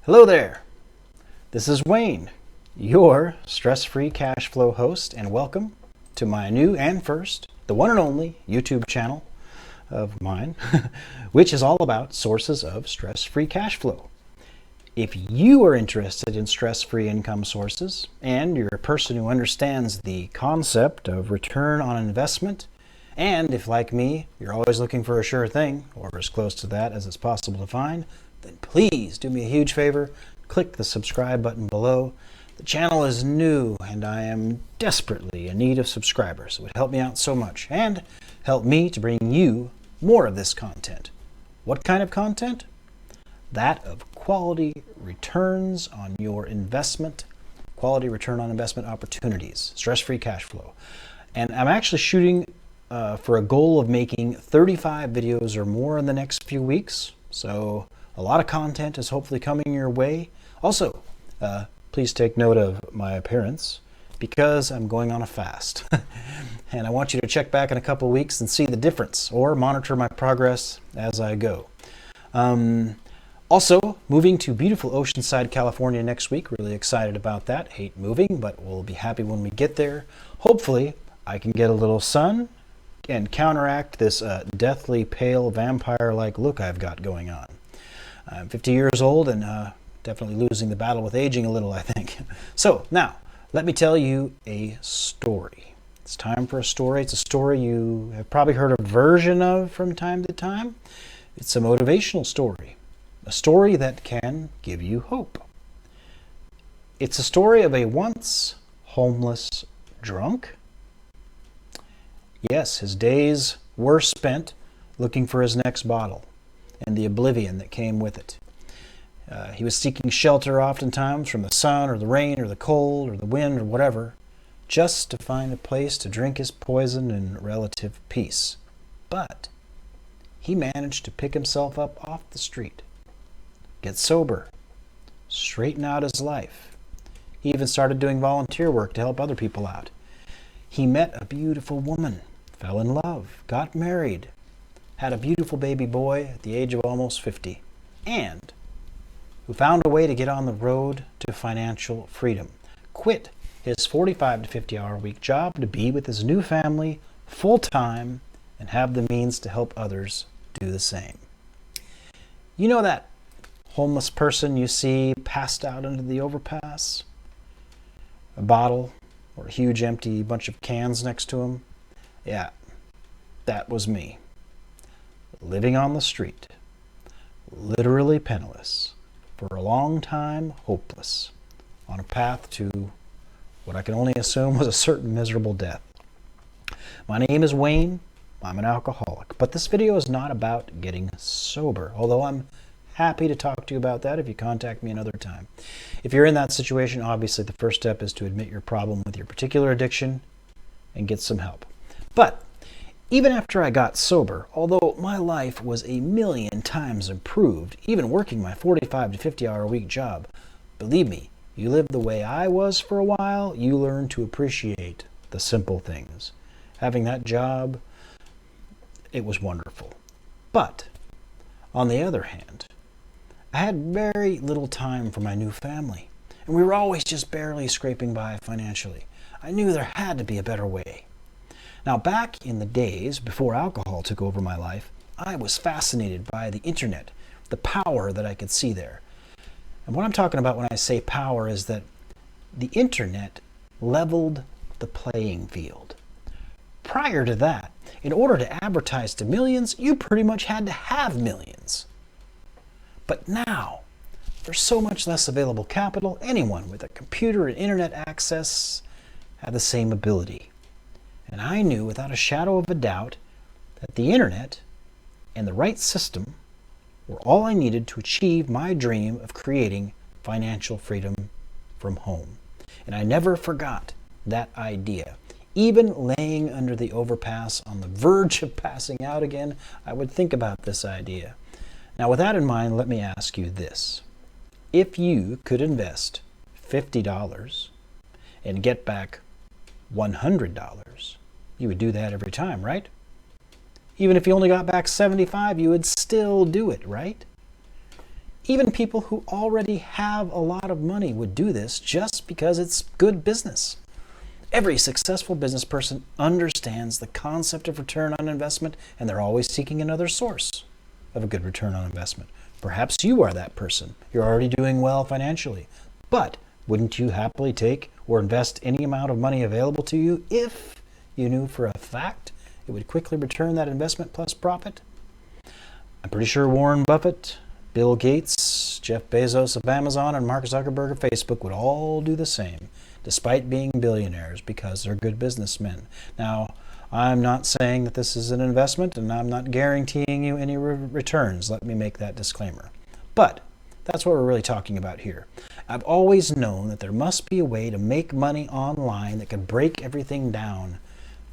Hello there. This is Wayne, your stress-free cash flow host, and welcome to my new and first, the one and only YouTube channel of mine, which is all about sources of stress-free cash flow. If you are interested in stress-free income sources and you're a person who understands the concept of return on investment, and if, like me, you're always looking for a sure thing, or as close to that as it's possible to find, then please do me a huge favor, click the subscribe button below. The channel is new and I am desperately in need of subscribers. It would help me out so much and help me to bring you more of this content. What kind of content? That of quality returns on your investment, quality return on investment opportunities, stress-free cash flow. And I'm actually shooting for a goal of making 35 videos or more in the next few weeks. So a lot of content is hopefully coming your way. Also, please take note of my appearance because I'm going on a fast. And I want you to check back in a couple of weeks and see the difference or monitor my progress as I go. Also, moving to beautiful Oceanside, California next week. Really excited about that. Hate moving, but we'll be happy when we get there. Hopefully, I can get a little sun and counteract this deathly pale vampire-like look I've got going on. I'm 50 years old and definitely losing the battle with aging a little, I think. So now, let me tell you a story. It's time for a story. It's a story you have probably heard a version of from time to time. It's a motivational story. A story that can give you hope. It's a story of a once homeless drunk. Yes, his days were spent looking for his next bottle and the oblivion that came with it. He was seeking shelter oftentimes from the sun or the rain or the cold or the wind or whatever, just to find a place to drink his poison in relative peace. But he managed to pick himself up off the street, get sober, straighten out his life. He even started doing volunteer work to help other people out. He met a beautiful woman, fell in love, got married, had a beautiful baby boy at the age of almost 50, and who found a way to get on the road to financial freedom. Quit his 45 to 50 hour a week job to be with his new family full-time and have the means to help others do the same. You know that homeless person you see passed out under the overpass? A bottle or a huge empty bunch of cans next to him? Yeah, that was me. Living on the street, literally penniless, for a long time hopeless, on a path to what I can only assume was a certain miserable death. My name is Wayne. I'm an alcoholic, but this video is not about getting sober, although I'm happy to talk to you about that if you contact me another time. If you're in that situation, obviously the first step is to admit your problem with your particular addiction and get some help. But even after I got sober, although my life was a million times improved, even working my 45 to 50 hour a week job, believe me, you live the way I was for a while, you learn to appreciate the simple things. Having that job, it was wonderful. But on the other hand, I had very little time for my new family, and we were always just barely scraping by financially. I knew there had to be a better way. Now, back in the days before alcohol took over my life, I was fascinated by the internet, the power that I could see there. And what I'm talking about when I say power is that the internet leveled the playing field. Prior to that, in order to advertise to millions, you pretty much had to have millions. But now, there's so much less available capital. Anyone with a computer and internet access had the same ability. And I knew without a shadow of a doubt that the internet and the right system were all I needed to achieve my dream of creating financial freedom from home. And I never forgot that idea. Even laying under the overpass on the verge of passing out again, I would think about this idea. Now, with that in mind, let me ask you this. If you could invest $50 and get back $100, you would do that every time, right? Even if you only got back 75, you would still do it, right? Even people who already have a lot of money would do this just because it's good business. Every successful business person understands the concept of return on investment, and they're always seeking another source of a good return on investment. Perhaps you are that person. You're already doing well financially. But wouldn't you happily take or invest any amount of money available to you if you knew for a fact it would quickly return that investment plus profit? I'm pretty sure Warren Buffett, Bill Gates, Jeff Bezos of Amazon, and Mark Zuckerberg of Facebook would all do the same, despite being billionaires, because they're good businessmen. Now, I'm not saying that this is an investment, and I'm not guaranteeing you any returns. Let me make that disclaimer. But that's what we're really talking about here. I've always known that there must be a way to make money online that could break everything down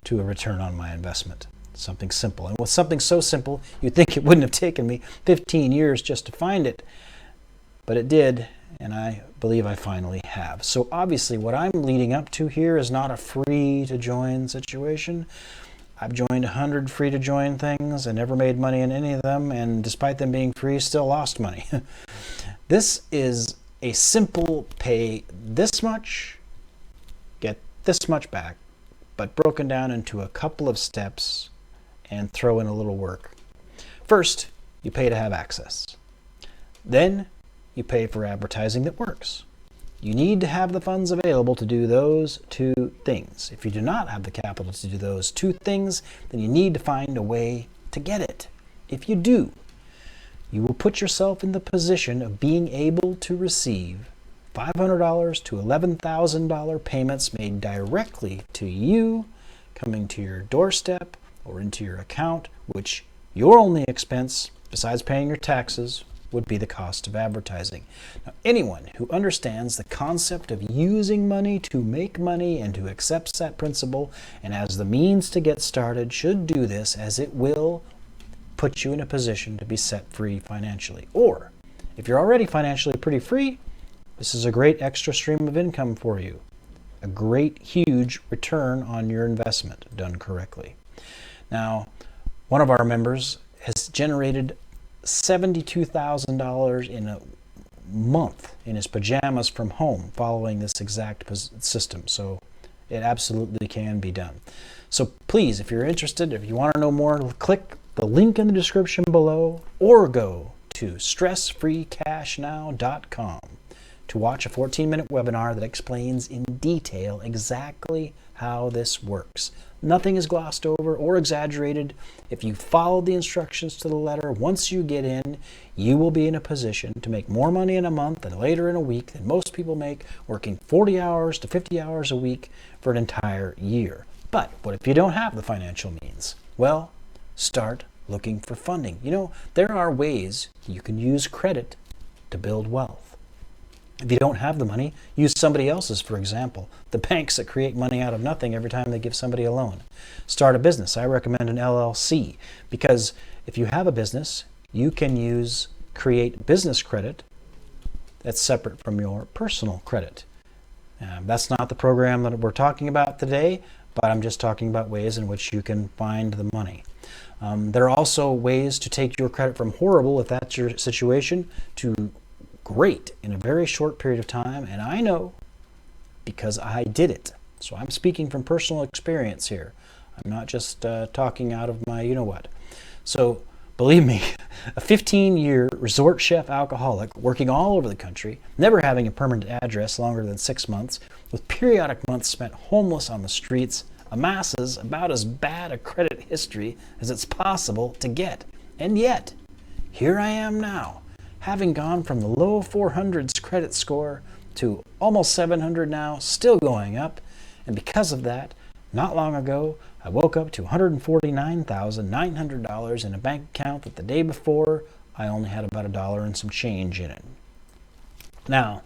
to a return on my investment. Something simple. And with something so simple, you'd think it wouldn't have taken me 15 years just to find it. But it did, and I believe I finally have. So obviously what I'm leading up to here is not a free to join situation. I've joined 100 free to join things and never made money in any of them, and despite them being free, still lost money. This is a simple pay this much, get this much back, but broken down into a couple of steps and throw in a little work. First, you pay to have access. Then you pay for advertising that works. You need to have the funds available to do those two things. If you do not have the capital to do those two things, then you need to find a way to get it. If you do, you will put yourself in the position of being able to receive $500 to $11,000 payments made directly to you, coming to your doorstep or into your account, which your only expense, besides paying your taxes, would be the cost of advertising. Now, anyone who understands the concept of using money to make money and who accepts that principle and has the means to get started should do this, as it will put you in a position to be set free financially. Or, if you're already financially pretty free, this is a great extra stream of income for you. A great, huge return on your investment done correctly. Now, one of our members has generated $72,000 in a month in his pajamas from home following this exact system. So it absolutely can be done. So please, if you're interested, if you want to know more, click the link in the description below or go to stressfreecashnow.com to watch a 14-minute webinar that explains in detail exactly how this works. Nothing is glossed over or exaggerated. If you follow the instructions to the letter, once you get in, you will be in a position to make more money in a month and later in a week than most people make working 40 hours to 50 hours a week for an entire year. But what if you don't have the financial means? Well, start looking for funding. You know, there are ways you can use credit to build wealth. If you don't have the money, use somebody else's, for example. The banks that create money out of nothing every time they give somebody a loan. Start a business. I recommend an LLC because if you have a business, you can create business credit that's separate from your personal credit. That's not the program that we're talking about today, but I'm just talking about ways in which you can find the money. There are also ways to take your credit from horrible, if that's your situation, to great in a very short period of time, and I know because I did it. So I'm speaking from personal experience here. I'm not just talking out of my you-know-what. So believe me, a 15-year resort chef alcoholic working all over the country, never having a permanent address longer than 6 months, with periodic months spent homeless on the streets, amasses about as bad a credit history as it's possible to get. And yet, here I am now, having gone from the low 400s credit score to almost 700 now, still going up. And because of that, not long ago, I woke up to $149,900 in a bank account that the day before, I only had about $1 and some change in it. Now,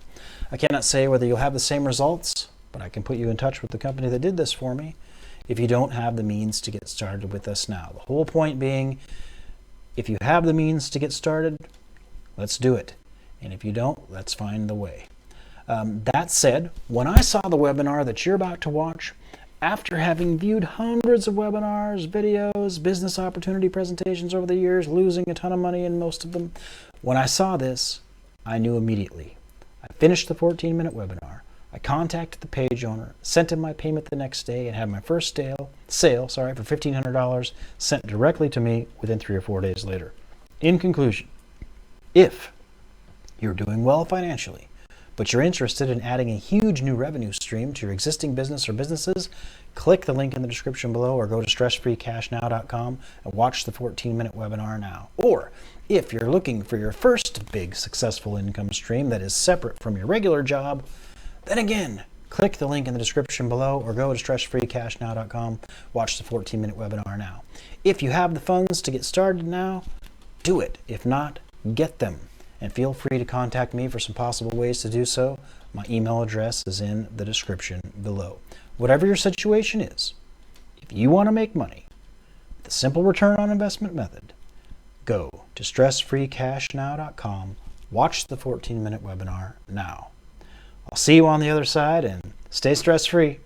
I cannot say whether you'll have the same results, but I can put you in touch with the company that did this for me if you don't have the means to get started with us now. The whole point being, if you have the means to get started, let's do it. And if you don't, let's find the way. That said, when I saw the webinar that you're about to watch, after having viewed hundreds of webinars, videos, business opportunity presentations over the years, losing a ton of money in most of them, when I saw this, I knew immediately. I finished the 14-minute webinar. I contacted the page owner, sent him my payment the next day, and had my first sale for $1,500 sent directly to me within 3 or 4 days later. In conclusion, if you're doing well financially, but you're interested in adding a huge new revenue stream to your existing business or businesses, click the link in the description below or go to stressfreecashnow.com and watch the 14-minute webinar now. Or if you're looking for your first big successful income stream that is separate from your regular job, then again, click the link in the description below or go to stressfreecashnow.com, watch the 14-minute webinar now. If you have the funds to get started now, do it. If not, get them. And feel free to contact me for some possible ways to do so. My email address is in the description below. Whatever your situation is, if you want to make money, the simple return on investment method, go to stressfreecashnow.com, watch the 14-minute webinar now. I'll see you on the other side and stay stress-free.